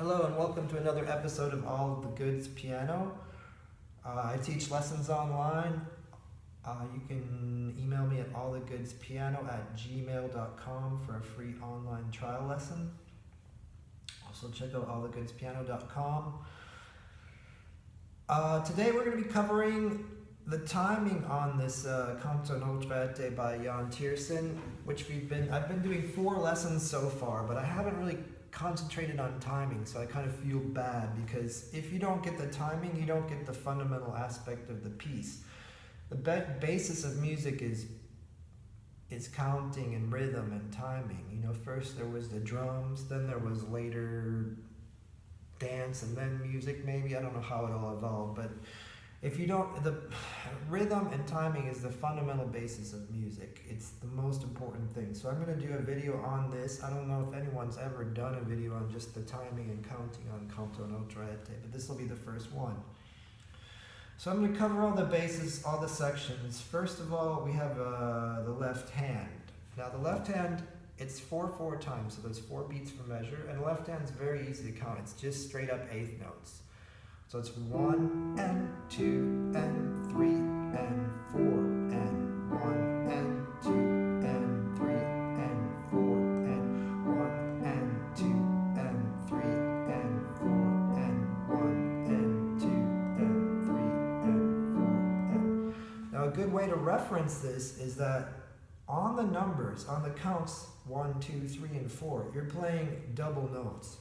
Hello and welcome to another episode of All of the Goods Piano. I teach lessons online. You can email me at allthegoodspiano@gmail.com for a free online trial lesson. Also check out allthegoodspiano.com. Today we're going to be covering the timing on this Comptine, autre by Yann Tiersen, which I've been doing 4 lessons so far, but I haven't really concentrated on timing, so I kind of feel bad because if you don't get the timing, you don't get the fundamental aspect of the piece. The basis of music is counting and rhythm and timing. You know, first there was the drums, then there was later dance, and then music maybe. I don't know how it all evolved, but if you don't, the rhythm and timing is the fundamental basis of music. It's the most important thing. So I'm going to do a video on this. I don't know if anyone's ever done a video on just the timing and counting on Comptine, autre, but this will be the first one. So I'm going to cover all the bases, all the sections. First of all, we have the left hand. Now the left hand, it's 4/4 times, so there's 4 beats per measure, and the left hand's very easy to count. It's just straight up 1/8 notes. So it's 1 and 2 and 3 and 4 and 1 and 2 and 3 and 4 and 1 and 2 and 3 and 4 and 1 and 2 and 3 and 4 and... Now a good way to reference this is that on the numbers, on the counts 1, 2, 3, and 4, you're playing double notes.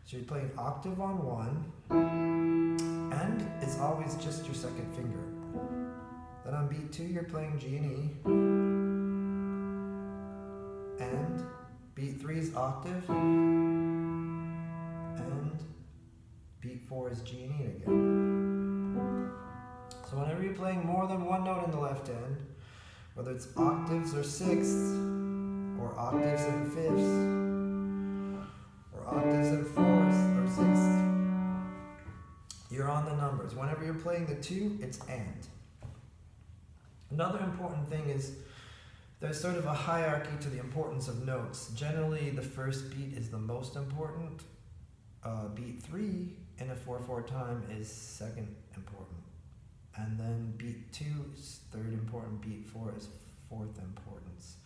So you're playing octave on 1, and it's always just your second finger. Then on beat 2, you're playing G and E, and beat 3 is octave, and beat 4 is G and E again. So whenever you're playing more than one note in the left hand, whether it's octaves or sixths, or octaves and fifths, or octaves and fourths or sixths, you're on the numbers. Whenever you're playing the 2, it's and. Another important thing is there's sort of a hierarchy to the importance of notes. Generally, the first beat is the most important. Beat 3 in a 4/4 time is second important. And then beat 2 is third important. Beat 4 is fourth importance.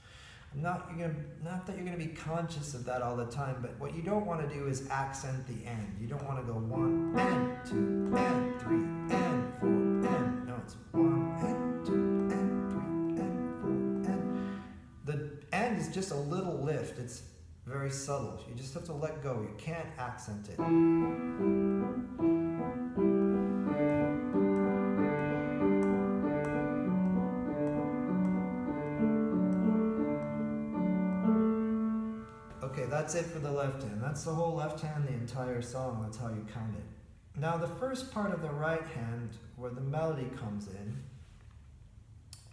Not that you're going to be conscious of that all the time, but what you don't want to do is accent the end. You don't want to go 1 and 2 and 3 and 4 and. No, it's 1 and 2 and 3 and 4 and. The end is just a little lift. It's very subtle. You just have to let go. You can't accent it. Okay, that's it for the left hand. That's the whole left hand, the entire song. That's how you count it. Now the first part of the right hand, where the melody comes in,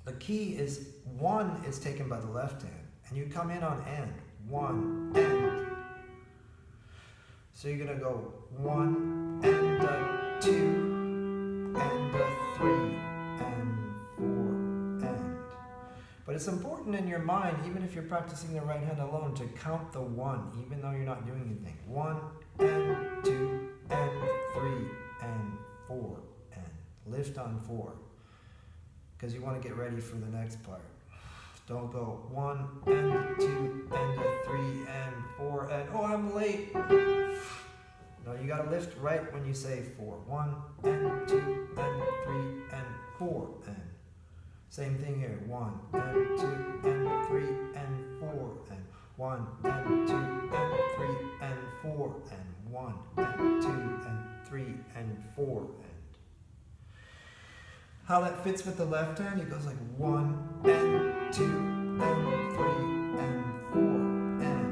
the key is 1 is taken by the left hand, and you come in on end. 1 and. So you're gonna go 1 and 2 and 3 and 4 and. But it's important in your mind, even if you're practicing the right hand alone, to count the 1, even though you're not doing anything. 1 and 2 and 3 and 4 and. Lift on 4, because you want to get ready for the next part. Don't go 1 and 2 and 3 and 4 and, oh, I'm late. No, you got to lift right when you say 4. 1 and 2 and 3 and 4 and. Same thing here. 1 and 2 and 3 and 4 and 1 and 2 and 3 and 4 and 1 and 2 and 3 and 4 and. How that fits with the left hand, it goes like 1 and 2 and 3 and 4 and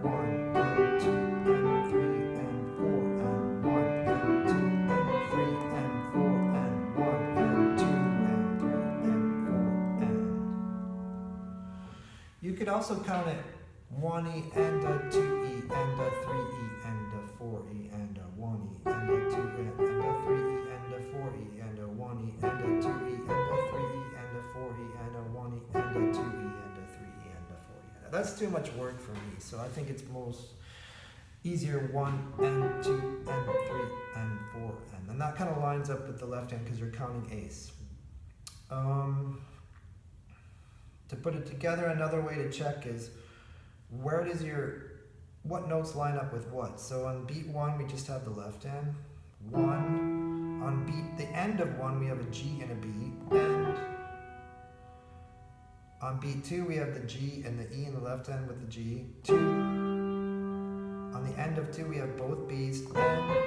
1 and 2 and 3 and 4 and 1 and 2 and 3 and 4 and 1 and 2 and 3 and 4 and. You could also count it 1E and 2E and 3E and 4E and 1E and 2E and 3E and 4E and 1E and 2E and 3E and 4E and 1E and 2E and 3E and 4E. That's too much work for me, so I think it's most easier 1 and 2 and 3 and 4 and that kind of lines up with the left hand because you're counting eighths. To put it together, another way to check is what notes line up with what. So on beat 1 we just have the left hand 1. On beat the end of 1 we have a G and a B, and on beat 2 we have the G and the E in the left hand with the G 2. On the end of 2 we have both B's, and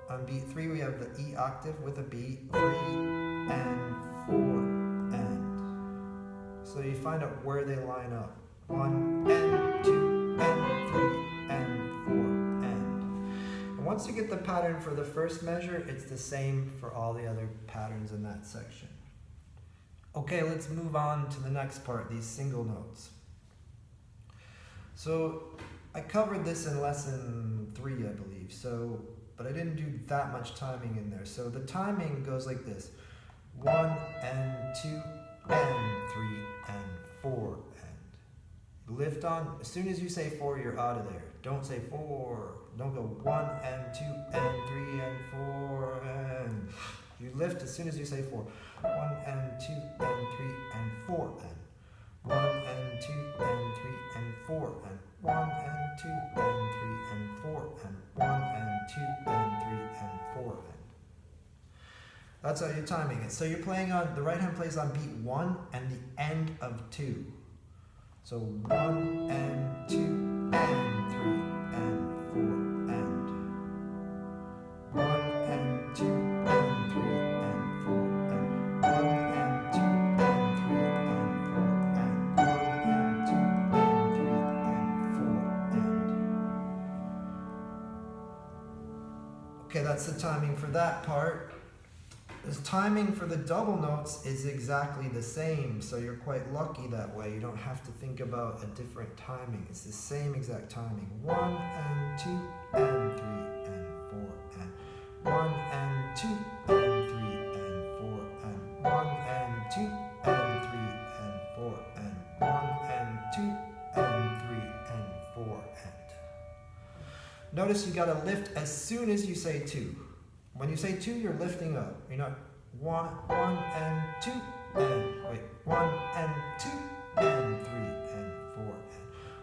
on beat 3 we have the E octave with a B, 3 and 4 and. So you find out where they line up. 1 and 2 and 3 and 4 and. And once you get the pattern for the first measure, it's the same for all the other patterns in that section. Okay, let's move on to the next part, these single notes. So I covered this in lesson 3, I believe, but I didn't do that much timing in there. So the timing goes like this: 1 and 2 and 3 and 4 and. Lift on, as soon as you say 4, you're out of there. Don't say 4. Don't go 1 and 2 and 3 and 4 and. You lift as soon as you say 4. 1 and 2 and 3 and 4 and. 1 and 2 and 3 and 4 and. 1 and 2 and 3 and 4 and. 1 and 2 and 3 and 4 and. That's how you're timing it. So you're playing on, the right hand plays on beat 1 and the end of 2. So 1 and 2 and 3 and 4 and. 1 and 2 and 3 and 4 and. 1 and 2 and 3 and 4 and. 1 and 2 and 3 and 4 and. Okay, that's the timing for that part. The timing for the double notes is exactly the same, so you're quite lucky that way. You don't have to think about a different timing. It's the same exact timing. 1 and 2 and 3 and 4 and. 1 and 2 and 3 and 4 and. 1 and 2 and 3 and 4 and. 1 and 2 and 3 and 4 and. Notice you gotta lift as soon as you say 2. When you say 2, you're lifting up. You're not 1 and 2 and. Wait, 1 and 2 and 3 and 4 and.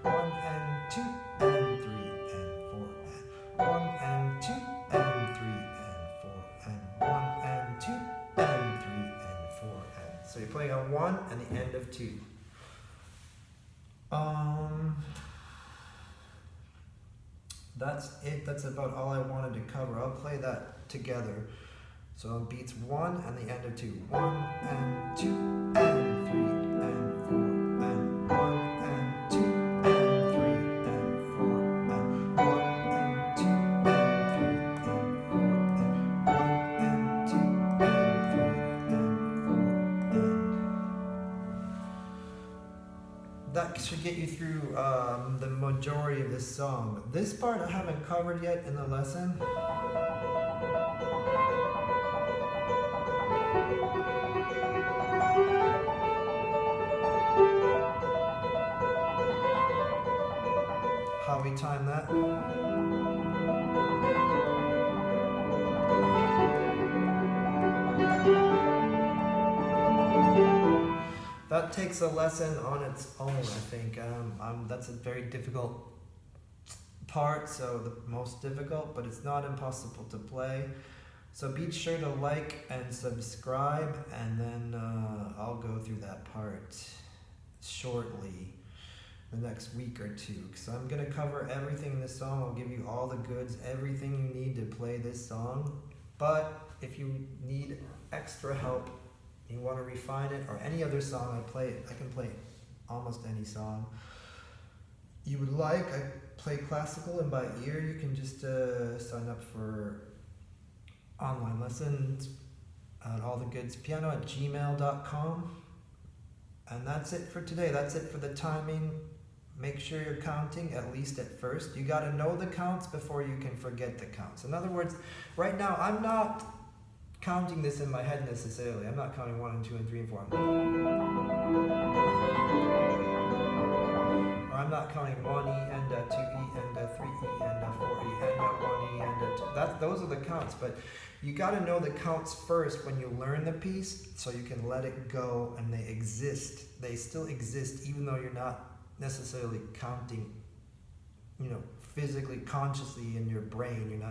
1 and 2 and 3 and 4 and. 1 and 2 and 3 and 4 and. 1 and 2 and 3 and 4 and. So you're playing on 1 and the end of 2. That's it. That's about all I wanted to cover. I'll play that together. So on beats 1 and the end of 2. 1 and 2 and 3 and 4 and. 1 and 2 and 3 and 4 and. 1 and 2 and 3 and 4 and. 1 and 2 and 3 and 4 and. That should get you through the majority of this song. This part I haven't covered yet in the lesson. How we time that. That takes a lesson on its own, I think. That's a very difficult part, so the most difficult, but it's not impossible to play. So be sure to like and subscribe, and then I'll go through that part shortly the next week or two, because I'm going to cover everything in this song. I'll give you all the goods, everything you need to play this song. But if you need extra help, you want to refine it, or any other song I can play almost any song you would like. I play classical, and by ear you can just sign up for online lessons at allthegoods.piano@gmail.com. And that's it for today. That's it for the timing. Make sure you're counting, at least at first. You got to know the counts before you can forget the counts. In other words, right now I'm not counting this in my head necessarily. I'm not counting 1 and 2 and 3 and 4. Or I'm not counting 1 E and 2 E and a 3E and a 4E and a 1E and a 2. Those are the counts, but you got to know the counts first when you learn the piece so you can let it go and they exist. They still exist even though you're not necessarily counting, physically, consciously in your brain.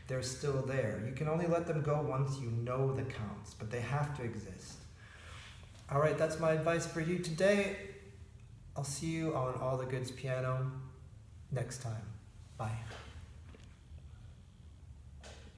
They're still there. You can only let them go once you know the counts, but they have to exist. All right, that's my advice for you today. I'll see you on All the Goods Piano next time. Bye.